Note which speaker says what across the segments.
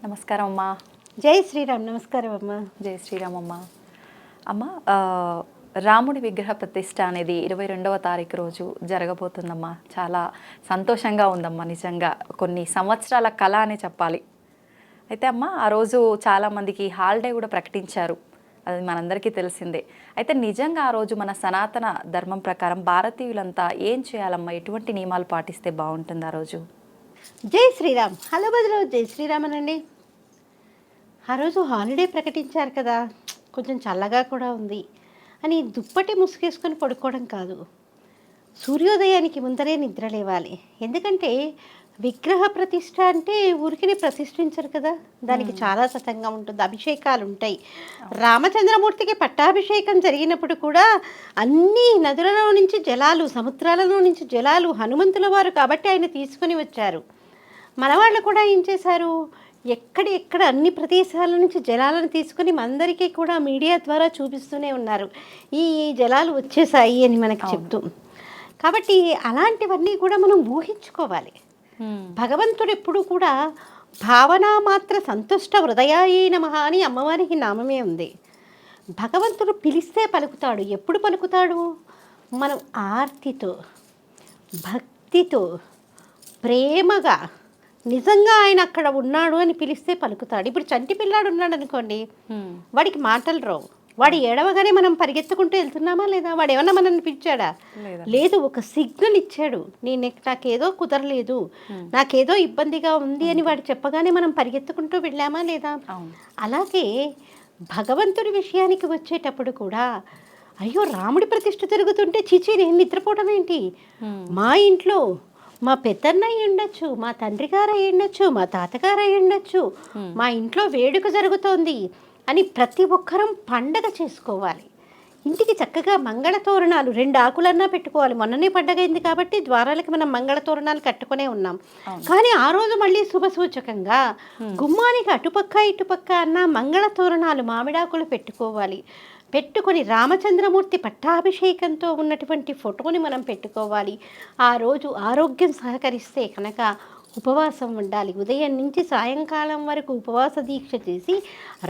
Speaker 1: నమస్కారం అమ్మా.
Speaker 2: జై శ్రీరామ్. నమస్కారం అమ్మ.
Speaker 1: జై శ్రీరామ్ అమ్మ. అమ్మ, రాముడి విగ్రహ ప్రతిష్ట అనేది 22వ తారీఖు రోజు జరగబోతుందమ్మా. చాలా సంతోషంగా ఉందమ్మా. నిజంగా కొన్ని సంవత్సరాల కళ అనే చెప్పాలి. అయితే అమ్మ, ఆ రోజు చాలామందికి హాలిడే కూడా ప్రకటించారు. అది మనందరికీ తెలిసిందే. అయితే నిజంగా ఆ రోజు మన సనాతన ధర్మం ప్రకారం భారతీయులంతా ఏం చేయాలమ్మా? ఎటువంటి నియమాలు పాటిస్తే బాగుంటుంది ఆ రోజు?
Speaker 2: జై శ్రీరామ్. హలో బదులు జై శ్రీరామ్ అనండి. ఆ రోజు హాలిడే ప్రకటించారు కదా, కొంచెం చల్లగా కూడా ఉంది అని దుప్పటి ముసుగేసుకొని పడుకోవడం కాదు, సూర్యోదయానికి ముందరే నిద్ర లేవాలి. ఎందుకంటే విగ్రహ ప్రతిష్ట అంటే ఊరికినే ప్రతిష్ఠించరు కదా, దానికి చాలా తతంగా ఉంటుంది, అభిషేకాలు ఉంటాయి. రామచంద్రమూర్తికి పట్టాభిషేకం జరిగినప్పుడు కూడా అన్ని నదులలో నుంచి జలాలు, సముద్రాలలో నుంచి జలాలు హనుమంతుల వారు కాబట్టి ఆయన తీసుకుని వచ్చారు. మనవాళ్ళు కూడా ఏం చేశారు, ఎక్కడ అన్ని ప్రదేశాల నుంచి జలాలను తీసుకుని మనందరికీ కూడా మీడియా ద్వారా చూపిస్తూనే ఉన్నారు, ఈ జలాలు వచ్చేసాయి అని మనకి చెప్తూ. కాబట్టి అలాంటివన్నీ కూడా మనం ఊహించుకోవాలి. భగవంతుడు ఎప్పుడు కూడా భావనా మాత్ర సంతుష్ట హృదయాయ నమః అని అమ్మవారికి నామమే ఉంది. భగవంతుడు పిలిస్తే పలుకుతాడు. ఎప్పుడు పలుకుతాడు? మనం ఆర్తితో, భక్తితో, ప్రేమగా, నిజంగా ఆయన అక్కడ ఉన్నాడు అని పిలిస్తే పలుకుతాడు. ఇప్పుడు చంటి పిల్లాడు ఉన్నాడు అనుకోండి, వాడికి మాటలు రావు. వాడు ఏడవగానే మనం పరిగెత్తుకుంటూ వెళ్తున్నామా లేదా? వాడు ఏమన్నా మనల్ని పిలిచాడా? లేదు. ఒక సిగ్నల్ ఇచ్చాడు, నాకేదో కుదరలేదు, నాకేదో ఇబ్బందిగా ఉంది అని వాడు చెప్పగానే మనం పరిగెత్తుకుంటూ వెళ్ళామా లేదా? అలాగే భగవంతుడి విషయానికి వచ్చేటప్పుడు కూడా, అయ్యో రాముడి ప్రతిష్ఠ జరుగుతుంటే చీచీ నేను నిద్రపోవడం ఏంటి? మా ఇంట్లో మా పెద్దన్న అయి ఉండొచ్చు, మా తండ్రి గారు అయి ఉండొచ్చు, మా తాతగారు అయి ఉండొచ్చు, మా ఇంట్లో వేడుక జరుగుతోంది అని ప్రతి ఒక్కరం పండగ చేసుకోవాలి. ఇంటికి చక్కగా మంగళ తోరణాలు 2 ఆకులన్నా పెట్టుకోవాలి. మొన్ననే పండగ అయింది కాబట్టి ద్వారాలకి మనం మంగళ తోరణాలు కట్టుకునే ఉన్నాం. కానీ ఆ రోజు మళ్ళీ శుభ సూచకంగా గుమ్మానికి అటుపక్క ఇటుపక్క అన్న మంగళ తోరణాలు, మామిడాకులు పెట్టుకోవాలి. పెట్టుకొని రామచంద్రమూర్తి పట్టాభిషేకంతో ఉన్నటువంటి ఫోటోని మనం పెట్టుకోవాలి. ఆ రోజు ఆరోగ్యం సహకరిస్తే కనుక ఉపవాసం ఉండాలి. ఉదయం నుంచి సాయంకాలం వరకు ఉపవాస దీక్ష చేసి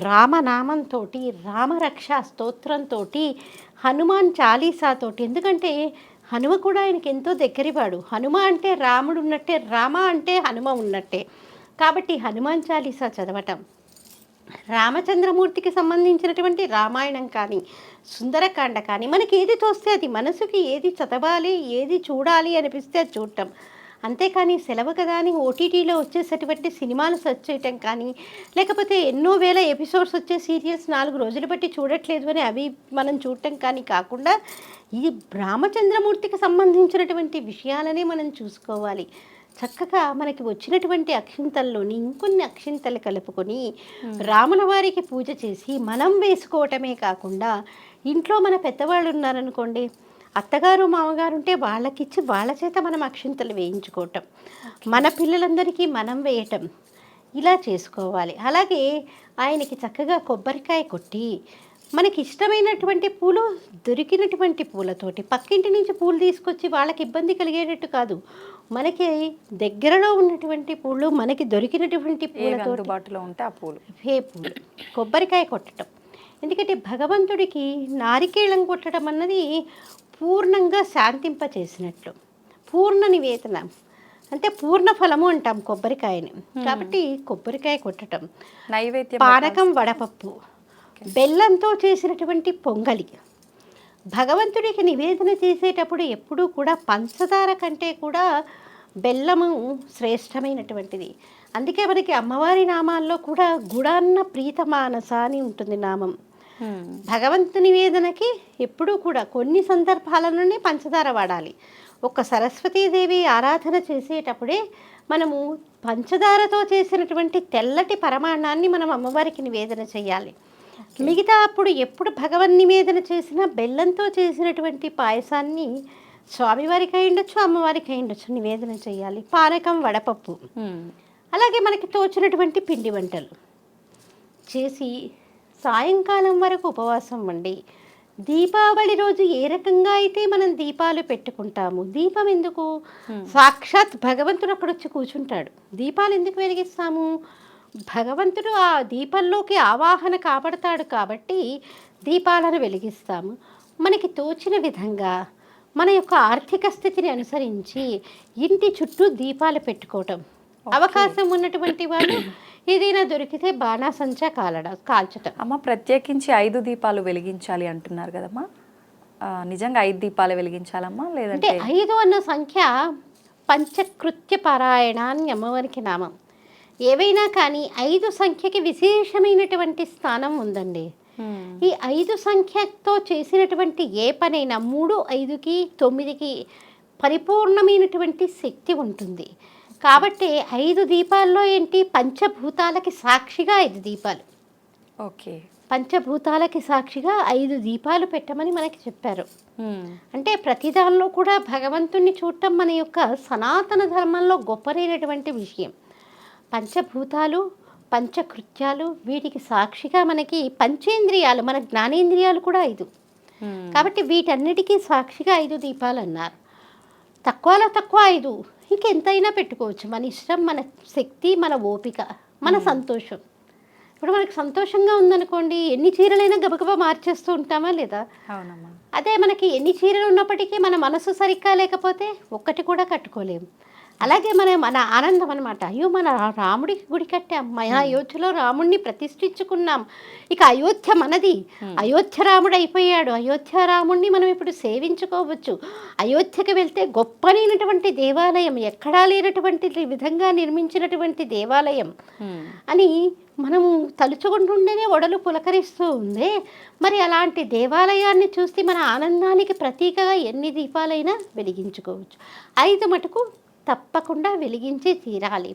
Speaker 2: రామనామంతో, రామరక్షా స్తోత్రంతో, హనుమాన్ చాలీసాతోటి, ఎందుకంటే హనుమ కూడా ఆయనకి ఎంతో దగ్గరివాడు. హనుమ అంటే రాముడు ఉన్నట్టే, రామ అంటే హనుమ ఉన్నట్టే. కాబట్టి హనుమాన్ చాలీసా చదవటం, రామచంద్రమూర్తికి సంబంధించినటువంటి రామాయణం కానీ, సుందరకాండ కానీ, మనకి ఏది తోస్తే అది, మనసుకి ఏది చదవాలి, ఏది చూడాలి అనిపిస్తే అది చూడటం. అంతేకాని సెలవు కదా అని ఓటీటీలో వచ్చేసేటువంటి సినిమాలు సెర్చ్ చేయటం కానీ, లేకపోతే ఎన్నో వేల ఎపిసోడ్స్ వచ్చే సీరియల్స్ 4 రోజులు బట్టి చూడట్లేదు అని అవి మనం చూడటం కానీ కాకుండా, ఈ రామచంద్రమూర్తికి సంబంధించినటువంటి విషయాలనే మనం చూసుకోవాలి. చక్కగా మనకి వచ్చినటువంటి అక్షింతల్లోని ఇంకొన్ని అక్షింతలు కలుపుకొని రాముల వారికి పూజ చేసి మనం వేసుకోవటమే కాకుండా, ఇంట్లో మన పెద్దవాళ్ళు ఉన్నారనుకోండి, అత్తగారు మామగారు ఉంటే వాళ్ళకిచ్చి వాళ్ళ చేత మనం అక్షింతలు వేయించుకోవటం, మన పిల్లలందరికీ మనం వేయటం, ఇలా చేసుకోవాలి. అలాగే ఆయనకి చక్కగా కొబ్బరికాయ కొట్టి, మనకి ఇష్టమైనటువంటి పూలు, దొరికినటువంటి పూలతోటి, పక్కింటి నుంచి పూలు తీసుకొచ్చి వాళ్ళకి ఇబ్బంది కలిగేటట్టు కాదు, మనకి దగ్గరలో ఉన్నటువంటి పూలు, మనకి దొరికినటువంటి పూలతో
Speaker 1: అందుబాటులో ఉంటే ఆ పూలు,
Speaker 2: ఏ పూలు, కొబ్బరికాయ కొట్టడం. ఎందుకంటే భగవంతుడికి నారికేళం కొట్టడం అన్నది పూర్ణంగా శాంతింపచేసినట్లు, పూర్ణ నివేదన అంటే పూర్ణ ఫలము అంటాం కొబ్బరికాయని. కాబట్టి కొబ్బరికాయ కొట్టడం,
Speaker 1: నైవేద్యం,
Speaker 2: పానకం, వడపప్పు, బెల్లంతో చేసినటువంటి పొంగలి. భగవంతుడికి నివేదన చేసేటప్పుడు ఎప్పుడూ కూడా పంచదార కంటే కూడా బెల్లము శ్రేష్టమైనటువంటిది. అందుకే మనకి అమ్మవారి నామాల్లో కూడా గుడాన్న ప్రీతమానస అని ఉంటుంది నామం. భగవంతు నివేదనకి ఎప్పుడూ కూడా కొన్ని సందర్భాలలోనే పంచదార వాడాలి. ఒక సరస్వతీదేవి ఆరాధన చేసేటప్పుడే మనము పంచదారతో చేసినటువంటి తెల్లటి పరమాన్నాన్ని మనం అమ్మవారికి నివేదన చేయాలి. మిగతా అప్పుడు ఎప్పుడు భగవన్ నివేదన చేసినా బెల్లంతో చేసినటువంటి పాయసాన్ని స్వామివారికి అయి ఉండొచ్చు, అమ్మవారికి అయి ఉండొచ్చు నివేదన చేయాలి. పానకం, వడపప్పు, అలాగే మనకి తోచినటువంటి పిండి వంటలు చేసి సాయంకాలం వరకు ఉపవాసం ఉండి, దీపావళి రోజు ఏ రకంగా అయితే మనం దీపాలు పెట్టుకుంటాము, దీపం ఎందుకు? సాక్షాత్ భగవంతుడు అక్కడ వచ్చి కూర్చుంటాడు. దీపాలు ఎందుకు వెలిగిస్తాము? భగవంతుడు ఆ దీపంలోకి ఆవాహన కాబడతాడు కాబట్టి దీపాలను వెలిగిస్తాము. మనకి తోచిన విధంగా మన యొక్క ఆర్థిక స్థితిని అనుసరించి ఇంటి చుట్టూ దీపాలు పెట్టుకోవటం. అవకాశం ఉన్నటువంటి వాళ్ళు ఏదైనా దొరికితే బాణాసంచా కాల్చటం.
Speaker 1: అమ్మ ప్రత్యేకించి 5 దీపాలు వెలిగించాలి అంటున్నారు కదమ్మా, నిజంగా 5 దీపాలు వెలిగించాలమ్మా
Speaker 2: అంటే
Speaker 1: లేదంటే
Speaker 2: 5 అన్న సంఖ్య పంచకృత్య పారాయణ అని అమ్మవారికి నామం. ఏవైనా కానీ 5 సంఖ్యకి విశేషమైనటువంటి స్థానం ఉందండి. ఈ 5 సంఖ్యతో చేసినటువంటి ఏ పనైనా 3, 5కి 9కి పరిపూర్ణమైనటువంటి శక్తి ఉంటుంది. కాబట్టి 5 దీపాల్లో ఏంటి, పంచభూతాలకి సాక్షిగా 5 దీపాలు.
Speaker 1: ఓకే.
Speaker 2: పంచభూతాలకి సాక్షిగా 5 దీపాలు పెట్టమని మనకి చెప్పారు. అంటే ప్రతిదానిలో కూడా భగవంతుణ్ణి చూడటం మన యొక్క సనాతన ధర్మంలో గొప్పనైనటువంటి విషయం. పంచభూతాలు, పంచకృత్యాలు, వీటికి సాక్షిగా మనకి పంచేంద్రియాలు, మన జ్ఞానేంద్రియాలు కూడా 5. కాబట్టి వీటన్నిటికీ సాక్షిగా 5 దీపాలు అన్నారు. తక్కువలో తక్కువ 5, ఇంకెంతైనా పెట్టుకోవచ్చు. మన ఇష్టం, మన శక్తి, మన ఓపిక, మన సంతోషం. ఇప్పుడు మనకు సంతోషంగా ఉందనుకోండి, ఎన్ని చీరలైనా గబగబా మార్చేస్తూ ఉంటామా లేదా?
Speaker 1: అవునమ్మా. అదే
Speaker 2: మనకి ఎన్ని చీరలు ఉన్నప్పటికీ మన మనసు సరిగ్గా లేకపోతే ఒక్కటి కూడా కట్టుకోలేము. అలాగే మన ఆనందం అనమాట. అయ్యో, మన రాముడికి గుడి కట్టాం, మన అయోధ్యలో రాముడిని ప్రతిష్ఠించుకున్నాం, ఇక అయోధ్య మనది, అయోధ్య రాముడు అయిపోయాడు, అయోధ్య రాముడిని మనం ఇప్పుడు సేవించుకోవచ్చు, అయోధ్యకి వెళ్తే గొప్పనైనటువంటి దేవాలయం, ఎక్కడా లేనటువంటి విధంగా నిర్మించినటువంటి దేవాలయం అని మనము తలుచుకుంటుండేనే ఒడలు పులకరిస్తూ ఉంది. మరి అలాంటి దేవాలయాన్ని చూస్తే మన ఆనందానికి ప్రతీకగా ఎన్ని దీపాలైనా వెలిగించుకోవచ్చు. 5 మటుకు తప్పకుండా వెలిగించి తీరాలి.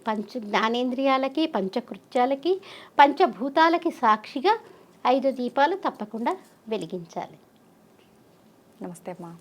Speaker 2: జ్ఞానేంద్రియాలకి, పంచకృత్యాలకి, పంచభూతాలకి సాక్షిగా 5 దీపాలు తప్పకుండా వెలిగించాలి.
Speaker 1: నమస్తే అమ్మా.